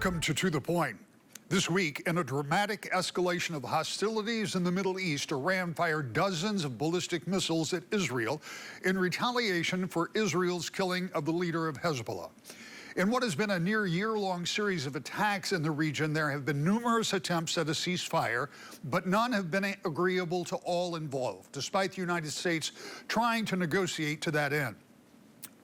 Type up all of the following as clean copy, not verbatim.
Welcome to the Point. This week, in a dramatic escalation of hostilities in the Middle East, Iran fired dozens of ballistic missiles at Israel in retaliation for Israel's killing of the leader of Hezbollah. In what has been a near year-long series of attacks in the region, there have been numerous attempts at a ceasefire, but none have been agreeable to all involved, despite the United States trying to negotiate to that end.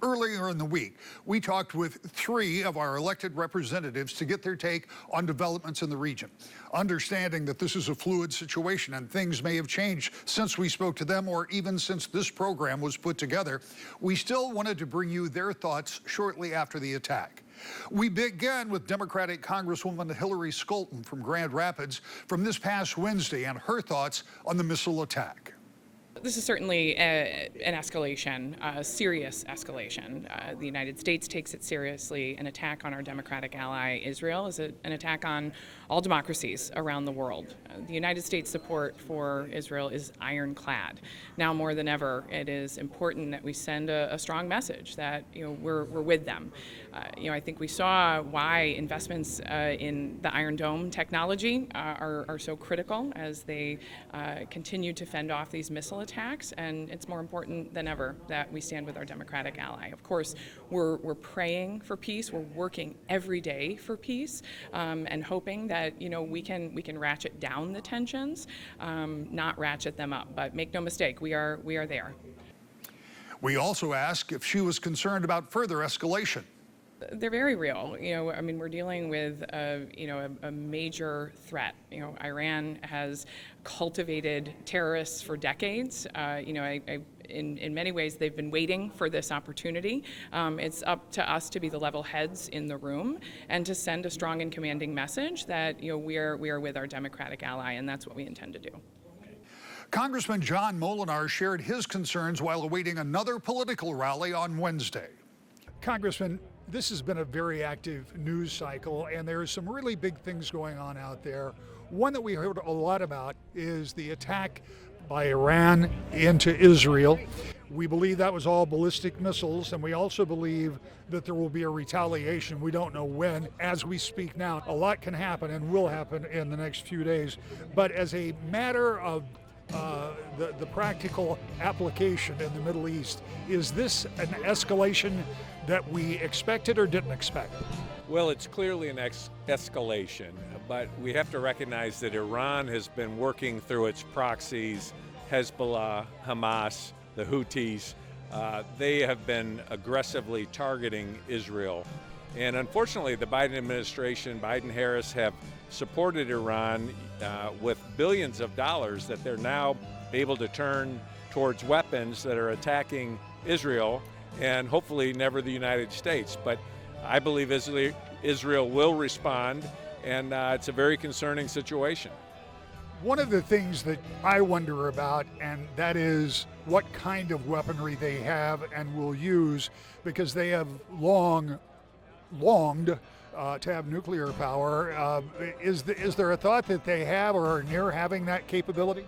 Earlier in the week, we talked with 3 of our elected representatives to get their take on developments in the region. Understanding that this is a fluid situation and things may have changed since we spoke to them or even since this program was put together, we still wanted to bring you their thoughts shortly after the attack. We began with Democratic Congresswoman Hillary Scholten from Grand Rapids from this past Wednesday and her thoughts on the missile attack. This is certainly an escalation, a serious escalation. The United States takes it seriously. An attack on our democratic ally Israel is an attack on all democracies around the world. The United States support for Israel is ironclad. Now more than ever, it is important that we send a strong message that we're with them. I think we saw why investments in the Iron Dome technology are so critical as they continue to fend off these missile attacks, and it's more important than ever that we stand with our democratic ally. Of course, we're praying for peace. We're working every day for peace, and hoping that we can ratchet down the tensions, not ratchet them up. But make no mistake, we are there. We also asked if she was concerned about further escalation. They're very real. We're dealing with a major threat. Iran has cultivated terrorists for decades. In many ways, they've been waiting for this opportunity. It's up to us to be the level heads in the room and to send a strong and commanding message that we are with our democratic ally, and that's what we intend to do. Congressman Moolenaar shared his concerns while awaiting another political rally on Wednesday. Congressman, this has been a very active news cycle, and there's some really big things going on out there. One that we heard a lot about is the attack by Iran into Israel. We believe that was all ballistic missiles, and we also believe that there will be a retaliation. We don't know when. As we speak now, a lot can happen and will happen in the next few days. But as a matter of the practical application in the Middle East, is this an escalation that we expected or didn't expect? Well, it's clearly an escalation, but we have to recognize that Iran has been working through its proxies, Hezbollah, Hamas, the Houthis. They have been aggressively targeting Israel. And unfortunately, the Biden administration, Biden-Harris, have supported Iran with billions of dollars that they're now able to turn towards weapons that are attacking Israel and hopefully never the United States. But I believe Israel will respond, and it's a very concerning situation. One of the things that I wonder about, and that is what kind of weaponry they have and will use, because they have longed to have nuclear power. Is there a thought that they have or are near having that capability?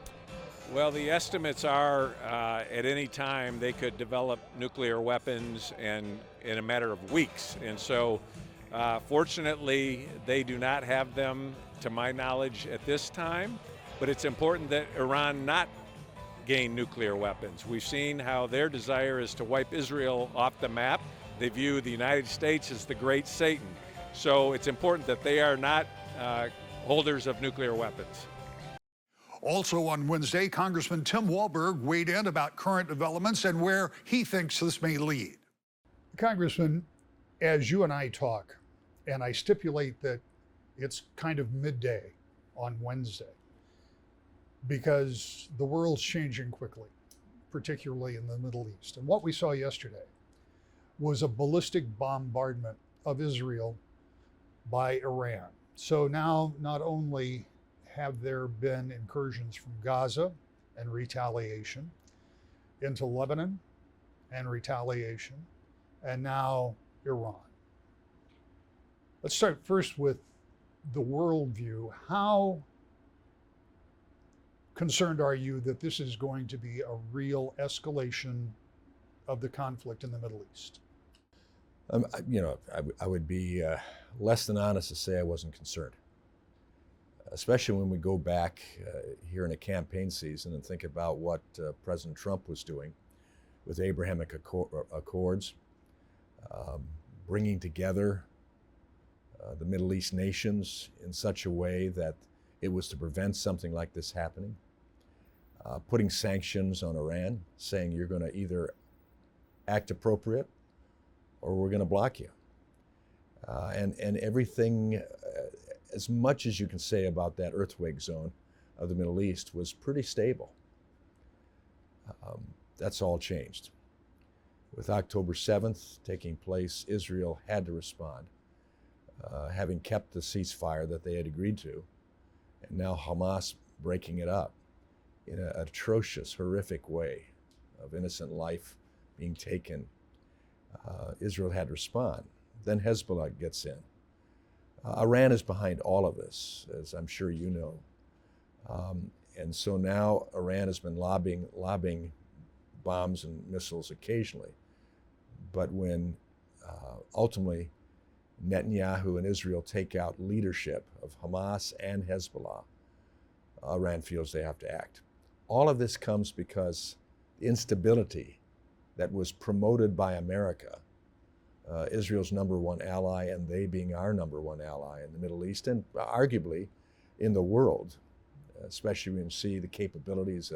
Well, the estimates are at any time they could develop nuclear weapons and in a matter of weeks. And so fortunately, they do not have them, to my knowledge, at this time. But it's important that Iran not gain nuclear weapons. We've seen how their desire is to wipe Israel off the map. They view the United States as the great Satan. So it's important that they are not holders of nuclear weapons. Also on Wednesday, Congressman Tim Wahlberg weighed in about current developments and where he thinks this may lead. Congressman, as you and I talk, and I stipulate that it's kind of midday on Wednesday, because the world's changing quickly, particularly in the Middle East. And what we saw yesterday was a ballistic bombardment of Israel by Iran. So now not only have there been incursions from Gaza and retaliation, into Lebanon and retaliation, and now Iran. Let's start first with the worldview. How concerned are you that this is going to be a real escalation of the conflict in the Middle East? I would be less than honest to say I wasn't concerned, especially when we go back here in a campaign season and think about what President Trump was doing with Abrahamic Accords, bringing together the Middle East nations in such a way that it was to prevent something like this happening, putting sanctions on Iran, saying you're going to either act appropriate or we're going to block you. And everything, as much as you can say about that earthquake zone of the Middle East, was pretty stable. That's all changed. With October 7th taking place, Israel had to respond, having kept the ceasefire that they had agreed to, and now Hamas breaking it up in an atrocious, horrific way of innocent life being taken. Israel had to respond. Then Hezbollah gets in. Iran is behind all of this, as I'm sure you know. And so now Iran has been lobbing bombs and missiles occasionally. But when ultimately Netanyahu and Israel take out leadership of Hamas and Hezbollah, Iran feels they have to act. All of this comes because the instability that was promoted by America, Israel's number one ally, and they being our number one ally in the Middle East and arguably in the world, especially when you see the capabilities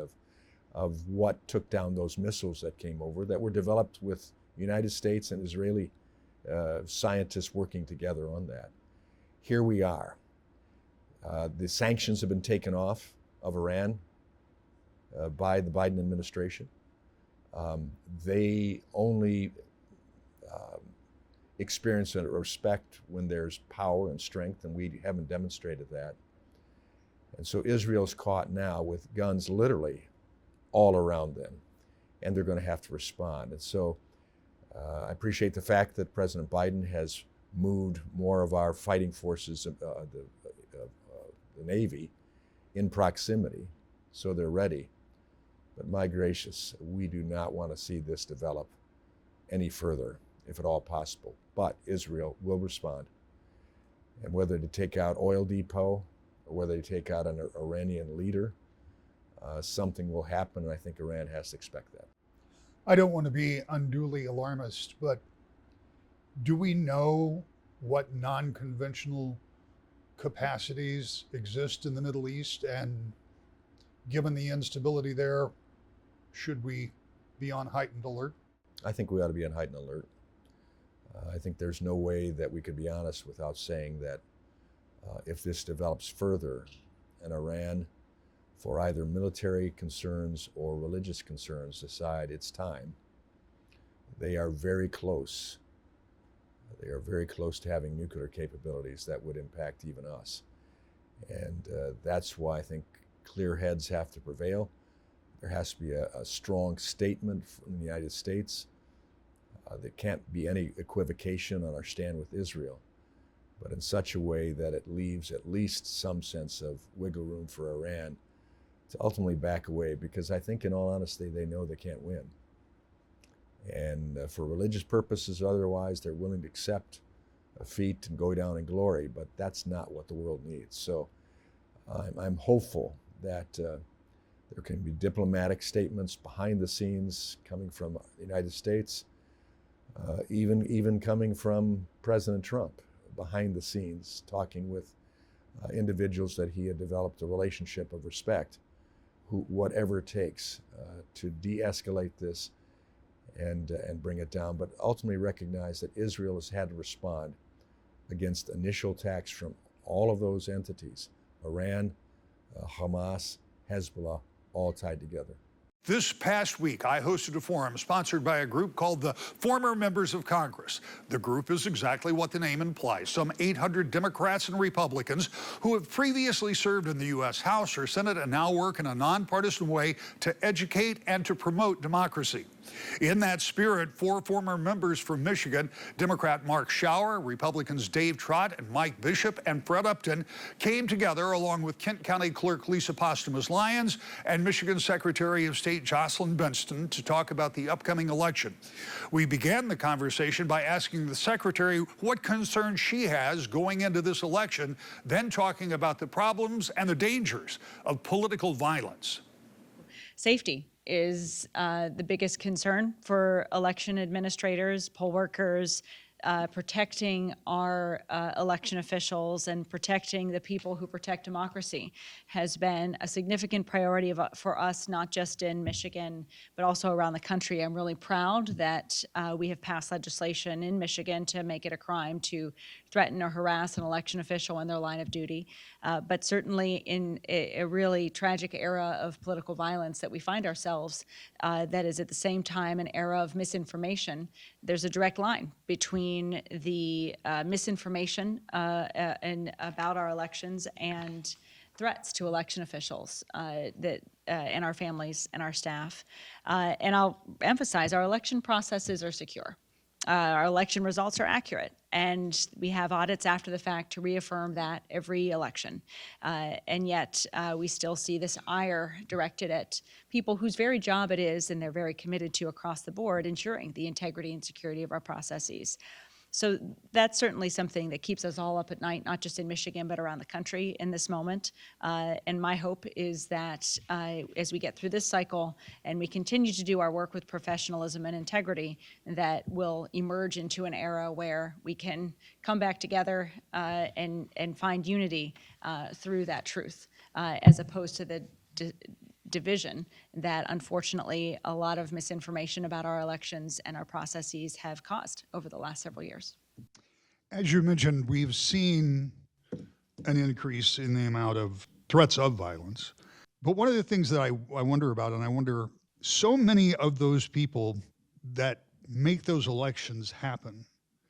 of what took down those missiles that came over that were developed with United States and Israeli scientists working together on that. Here we are. The sanctions have been taken off of Iran by the Biden administration. They only experience a respect when there's power and strength, and we haven't demonstrated that. And so Israel's caught now with guns literally all around them, and they're going to have to respond. And so I appreciate the fact that President Biden has moved more of our fighting forces, the Navy, in proximity, so they're ready. But my gracious, we do not want to see this develop any further, if at all possible. But Israel will respond. And whether to take out oil depot or whether to take out an Iranian leader, something will happen, and I think Iran has to expect that. I don't want to be unduly alarmist, but do we know what non-conventional capacities exist in the Middle East? And given the instability there, should we be on heightened alert? I think we ought to be on heightened alert. I think there's no way that we could be honest without saying that if this develops further and Iran, for either military concerns or religious concerns, decide it's time, they are very close. They are very close to having nuclear capabilities that would impact even us. And that's why I think clear heads have to prevail. There has to be a strong statement from the United States. There can't be any equivocation on our stand with Israel, but in such a way that it leaves at least some sense of wiggle room for Iran to ultimately back away, because I think in all honesty, they know they can't win. And for religious purposes or otherwise, they're willing to accept a defeat and go down in glory, but that's not what the world needs. So I'm hopeful that there can be diplomatic statements behind the scenes coming from the United States, even coming from President Trump behind the scenes, talking with individuals that he had developed a relationship of respect, whatever it takes to de-escalate this and bring it down, but ultimately recognize that Israel has had to respond against initial attacks from all of those entities, Iran, Hamas, Hezbollah, all tied together. This past week, I hosted a forum sponsored by a group called the Former Members of Congress. The group is exactly what the name implies, some 800 Democrats and Republicans who have previously served in the U.S. House or Senate and now work in a nonpartisan way to educate and to promote democracy. In that spirit, 4 former members from Michigan, Democrat Mark Schauer, Republicans Dave Trott and Mike Bishop, and Fred Upton, came together along with Kent County Clerk Lisa Postumus-Lyons and Michigan Secretary of State Jocelyn Benston to talk about the upcoming election. We began the conversation by asking the Secretary what concerns she has going into this election, then talking about the problems and the dangers of political violence. Safety is the biggest concern for election administrators, poll workers. Protecting our election officials and protecting the people who protect democracy has been a significant priority for us, not just in Michigan, but also around the country. I'm really proud that we have passed legislation in Michigan to make it a crime to threaten or harass an election official in their line of duty. But certainly in a really tragic era of political violence that we find ourselves, that is at the same time an era of misinformation, there's a direct line between the misinformation and about our elections and threats to election officials and our families and our staff. And I'll emphasize, our election processes are secure. Our election results are accurate, and we have audits after the fact to reaffirm that every election. And yet we still see this ire directed at people whose very job it is, and they're very committed to across the board, ensuring the integrity and security of our processes. So that's certainly something that keeps us all up at night, not just in Michigan, but around the country in this moment. And my hope is that as we get through this cycle and we continue to do our work with professionalism and integrity, that we'll emerge into an era where we can come back together and find unity through that truth, as opposed to the division that unfortunately a lot of misinformation about our elections and our processes have caused over the last several years. As you mentioned, we've seen an increase in the amount of threats of violence. But one of the things that I wonder about, and I wonder, so many of those people that make those elections happen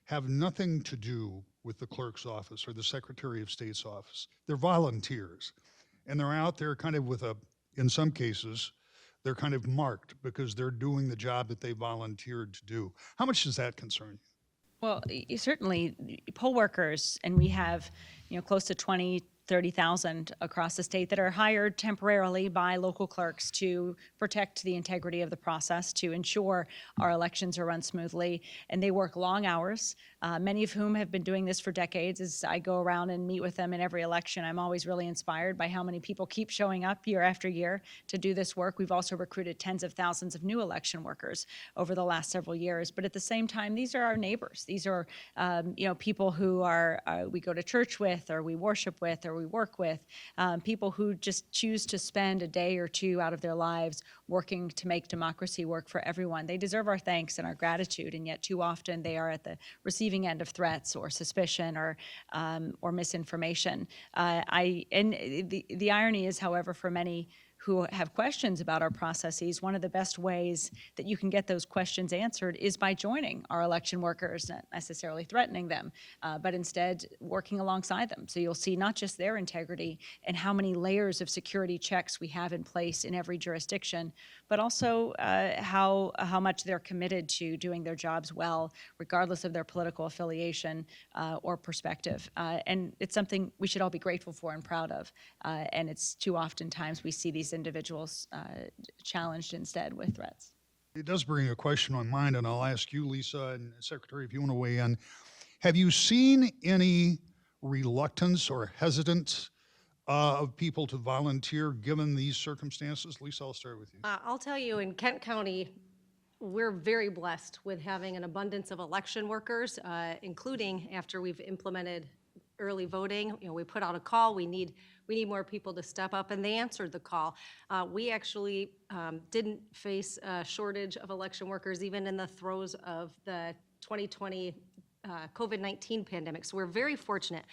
have nothing to do with the clerk's office or the Secretary of State's office. They're volunteers, and they're out there kind of with in some cases, they're kind of marked because they're doing the job that they volunteered to do. How much does that concern you? Well, certainly poll workers, and we have, close to 30,000 across the state that are hired temporarily by local clerks to protect the integrity of the process, to ensure our elections are run smoothly. And they work long hours, many of whom have been doing this for decades. As I go around and meet with them in every election, I'm always really inspired by how many people keep showing up year after year to do this work. We've also recruited tens of thousands of new election workers over the last several years. But at the same time, these are our neighbors. These are people who we go to church with, or we worship with, or we work with, people who just choose to spend a day or two out of their lives working to make democracy work for everyone. They deserve our thanks and our gratitude, and yet too often they are at the receiving end of threats or suspicion or misinformation. The irony is, however, for many who have questions about our processes, one of the best ways that you can get those questions answered is by joining our election workers, not necessarily threatening them, but instead working alongside them. So you'll see not just their integrity and how many layers of security checks we have in place in every jurisdiction, but also how much they're committed to doing their jobs well, regardless of their political affiliation or perspective. And it's something we should all be grateful for and proud of. And it's too often times we see these individuals challenged instead with threats. It does bring a question on mind, and I'll ask you, Lisa, and Secretary, if you want to weigh in. Have you seen any reluctance or hesitance of people to volunteer given these circumstances? Lisa, I'll start with you. I'll tell you, in Kent County, we're very blessed with having an abundance of election workers, including after we've implemented early voting. We put out a call, we need more people to step up, and they answered the call. We actually didn't face a shortage of election workers even in the throes of the 2020 COVID-19 pandemic, so we're very fortunate.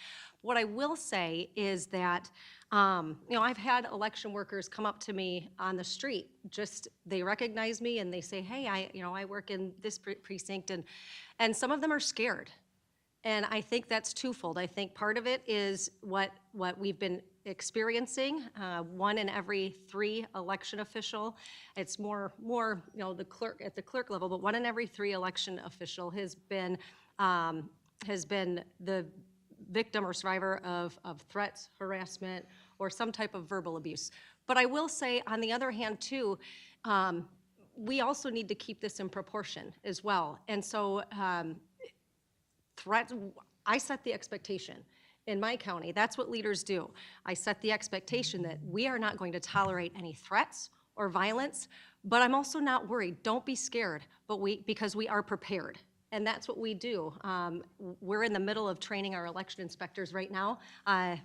What I will say is that, I've had election workers come up to me on the street, they recognize me and they say, hey, I work in this precinct, and some of them are scared. And I think that's twofold. I think part of it is what we've been experiencing. One in every 3 election official. It's more the clerk at the clerk level, but 1 in every 3 election official has been the victim or survivor of threats, harassment, or some type of verbal abuse. But I will say, on the other hand, too, we also need to keep this in proportion as well. And so threats, I set the expectation in my county. That's what leaders do. I set the expectation that we are not going to tolerate any threats or violence, but I'm also not worried. Don't be scared, because we are prepared. And that's what we do. We're in the middle of training our election inspectors right now.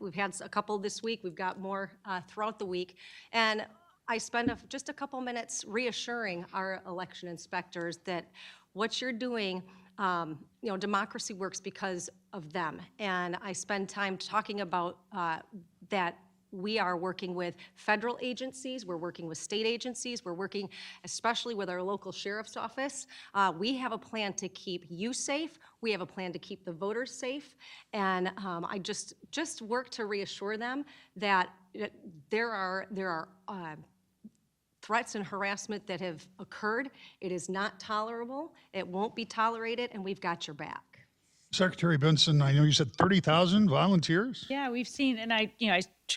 We've had a couple this week. We've got more throughout the week. And I spend just a couple minutes reassuring our election inspectors that what you're doing, democracy works because of them. And I spend time talking about that we are working with federal agencies, we're working with state agencies, we're working especially with our local sheriff's office. We have a plan to keep you safe, we have a plan to keep the voters safe, and I just work to reassure them that there are threats and harassment that have occurred. It is not tolerable, it won't be tolerated, and we've got your back. Secretary Benson, I know you said 30,000 volunteers? Yeah, we've seen, and I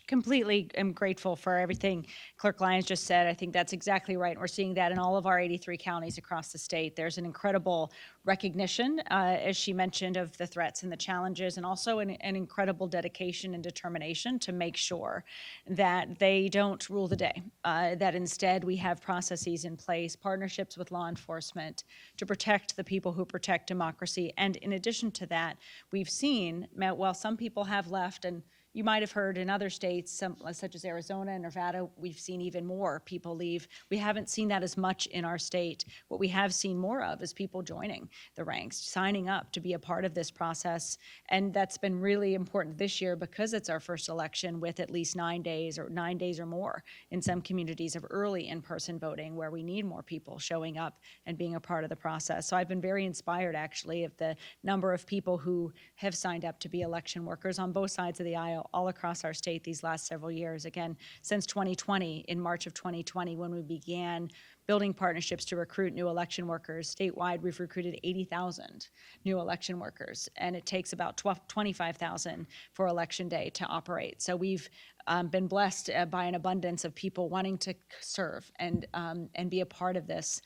completely am grateful for everything Clerk Lyons just said. I think that's exactly right. We're seeing that in all of our 83 counties across the state. There's an incredible recognition, as she mentioned, of the threats and the challenges, and also an incredible dedication and determination to make sure that they don't rule the day, that instead we have processes in place, partnerships with law enforcement to protect the people who protect democracy. And in addition to that, we've seen, while some people have left, and you might have heard in other states, such as Arizona and Nevada, we've seen even more people leave. We haven't seen that as much in our state. What we have seen more of is people joining the ranks, signing up to be a part of this process. And that's been really important this year because it's our first election with at least 9 days or more in some communities of early in-person voting, where we need more people showing up and being a part of the process. So I've been very inspired, actually, of the number of people who have signed up to be election workers on both sides of the aisle all across our state these last several years. Again, since 2020, in March of 2020, when we began building partnerships to recruit new election workers. Statewide, we've recruited 80,000 new election workers, and it takes about 25,000 for Election Day to operate. So we've been blessed by an abundance of people wanting to serve and be a part of this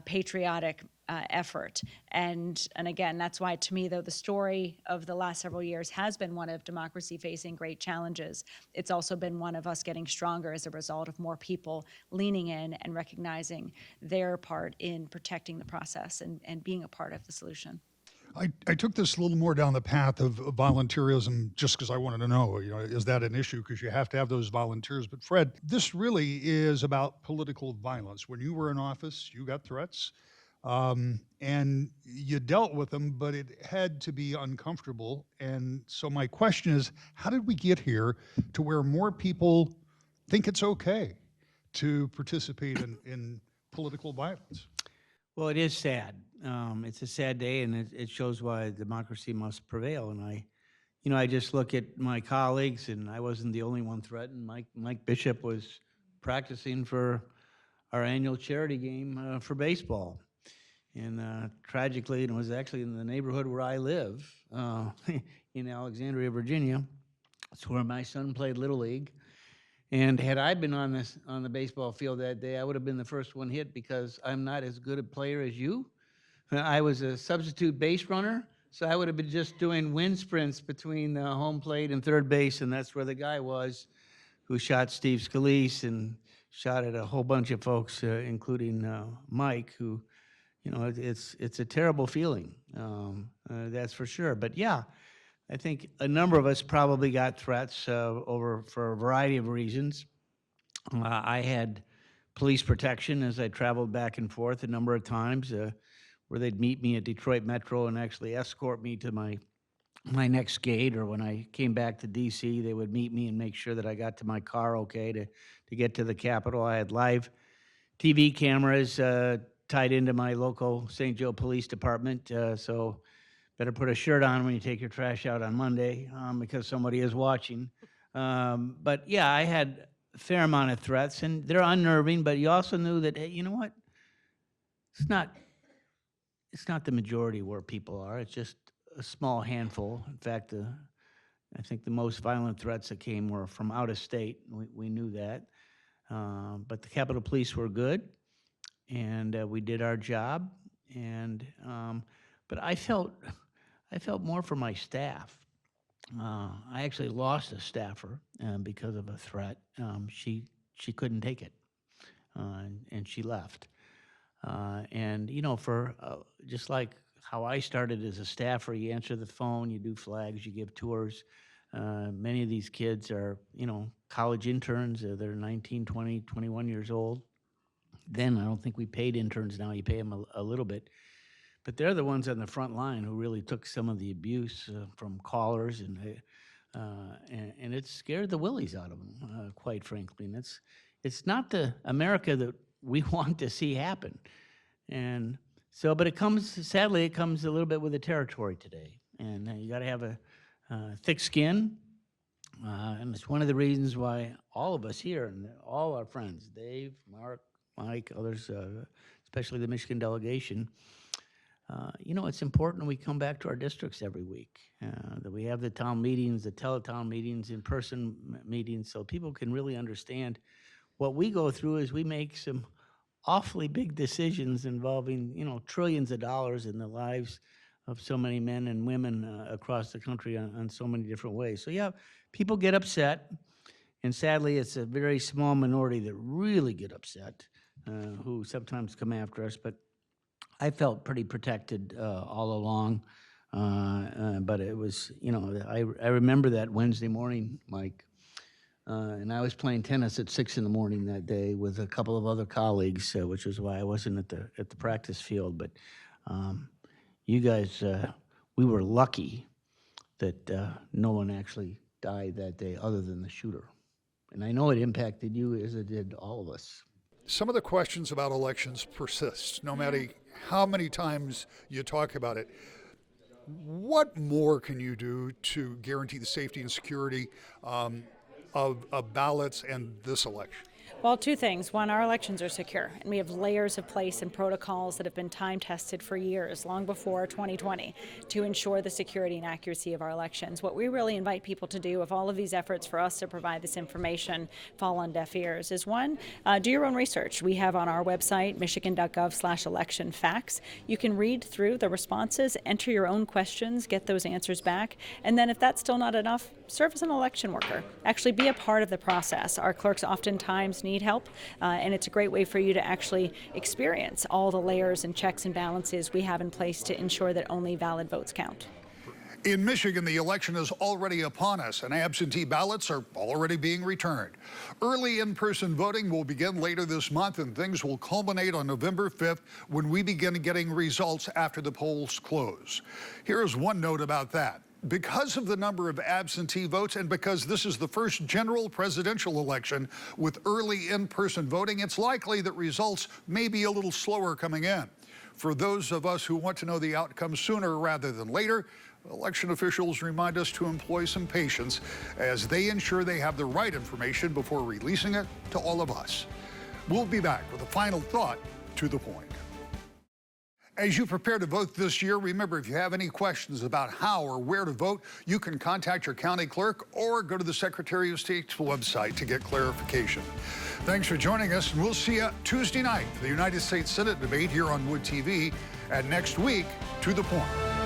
patriotic effort. And again, that's why, to me, though the story of the last several years has been one of democracy facing great challenges, it's also been one of us getting stronger as a result of more people leaning in and recognizing their part in protecting the process and being a part of the solution. I took this a little more down the path of volunteerism just because I wanted to know, is that an issue? Because you have to have those volunteers. But Fred, this really is about political violence. When you were in office, you got threats, and you dealt with them, but it had to be uncomfortable. And so my question is, how did we get here to where more people think it's okay to participate in political violence? Well, it is sad. It's a sad day, and it shows why democracy must prevail. And I just look at my colleagues, and I wasn't the only one threatened. Mike Bishop was practicing for our annual charity game for baseball. And tragically, it was actually in the neighborhood where I live, in Alexandria, Virginia. It's where my son played Little League. And had I been on the baseball field that day, I would have been the first one hit because I'm not as good a player as you. I was a substitute base runner, so I would have been just doing wind sprints between home plate and third base, and that's where the guy was who shot Steve Scalise and shot at a whole bunch of folks, including Mike, who, it's a terrible feeling, that's for sure. But yeah, I think a number of us probably got threats for a variety of reasons. I had police protection as I traveled back and forth a number of times, where they'd meet me at Detroit Metro and actually escort me to my next gate, or when I came back to DC, they would meet me and make sure that I got to my car okay to get to the Capitol. I had live TV cameras tied into my local St. Joe Police Department, so better put a shirt on when you take your trash out on Monday, because somebody is watching. But yeah, I had a fair amount of threats, and they're unnerving, but you also knew that, hey, you know what? It's not the majority where people are. It's just a small handful. In fact, I think the most violent threats that came were from out of state. We knew that. But the Capitol Police were good, and we did our job. And but I felt more for my staff. I actually lost a staffer because of a threat. She couldn't take it, and she left. And you know, for just like how I started as a staffer, you answer the phone, you do flags, you give tours. Many of these kids are, you know, college interns. They're 19, 20, 21 years old. Then I don't think we paid interns now. You pay them a little bit. But they're the ones on the front line who really took some of the abuse from callers, and it scared the willies out of them, quite frankly. And it's not the America that we want to see happen. And so, but sadly, it comes a little bit with the territory today. And you got to have a thick skin. And it's one of the reasons why all of us here, and all our friends, Dave, Mark, Mike, others, especially the Michigan delegation, you know, it's important we come back to our districts every week, that we have the town meetings, the teletown meetings, in-person meetings, so people can really understand what we go through as we make some awfully big decisions involving, you know, trillions of dollars in the lives of so many men and women across the country on so many different ways. So yeah, people get upset, and sadly, it's a very small minority that really get upset, who sometimes come after us, but I felt pretty protected all along, but it was, you know, I remember that Wednesday morning, Mike, and I was playing tennis at 6 in the morning that day with a couple of other colleagues, which is why I wasn't at the practice field. But you guys, we were lucky that no one actually died that day other than the shooter. And I know it impacted you as it did all of us. Some of the questions about elections persist, no matter how many times you talk about it. What more can you do to guarantee the safety and security of ballots and this election? Well, two things. One, our elections are secure, and we have layers of place and protocols that have been time tested for years, long before 2020, to ensure the security and accuracy of our elections. What we really invite people to do, if all of these efforts for us to provide this information fall on deaf ears, is one, do your own research. We have on our website, michigan.gov/election facts. You can read through the responses, enter your own questions, get those answers back, and then if that's still not enough, serve as an election worker. Actually be a part of the process. Our clerks oftentimes need help, and it's a great way for you to actually experience all the layers and checks and balances we have in place to ensure that only valid votes count. In Michigan, the election is already upon us, and absentee ballots are already being returned. Early in-person voting will begin later this month, and things will culminate on November 5th when we begin getting results after the polls close. Here's one note about that. Because of the number of absentee votes and because this is the first general presidential election with early in-person voting, it's likely that results may be a little slower coming in. For those of us who want to know the outcome sooner rather than later, election officials remind us to employ some patience as they ensure they have the right information before releasing it to all of us. We'll be back with a final thought to the point. As you prepare to vote this year, remember, if you have any questions about how or where to vote, you can contact your county clerk or go to the Secretary of State's website to get clarification. Thanks for joining us, and we'll see you Tuesday night for the United States Senate debate here on Wood TV, and next week, To the Point.